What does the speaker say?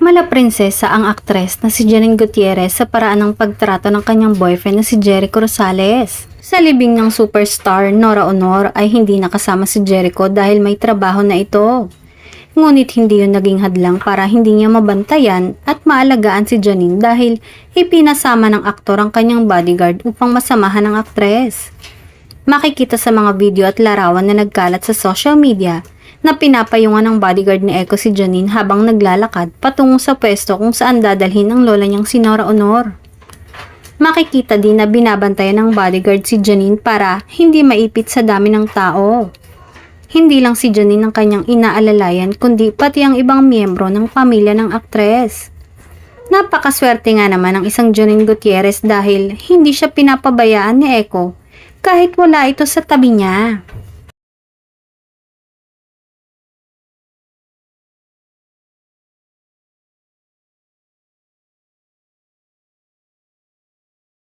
Malaprinsesa ang aktres na si Janine Gutierrez sa paraan ng pagtrato ng kanyang boyfriend na si Jericho Rosales. Sa libing ng superstar Nora Honor ay hindi nakasama si Jericho dahil may trabaho na ito. Ngunit hindi yun naging hadlang para hindi niya mabantayan at maalagaan si Janine dahil ipinasama ng aktor ang kanyang bodyguard upang masamahan ang aktres. Makikita sa mga video at larawan na nagkalat sa social media na pinapayungan ng bodyguard ni Eco si Janine habang naglalakad patungo sa pwesto kung saan dadalhin ang lola niyang si Nora Honor. Makikita din na binabantayan ng bodyguard si Janine para hindi maipit sa dami ng tao. Hindi lang si Janine ang kanyang inaalalayan kundi pati ang ibang miyembro ng pamilya ng aktres. Napakaswerte nga naman ng isang Janine Gutierrez dahil hindi siya pinapabayaan ni Eco kahit wala ito sa tabi niya.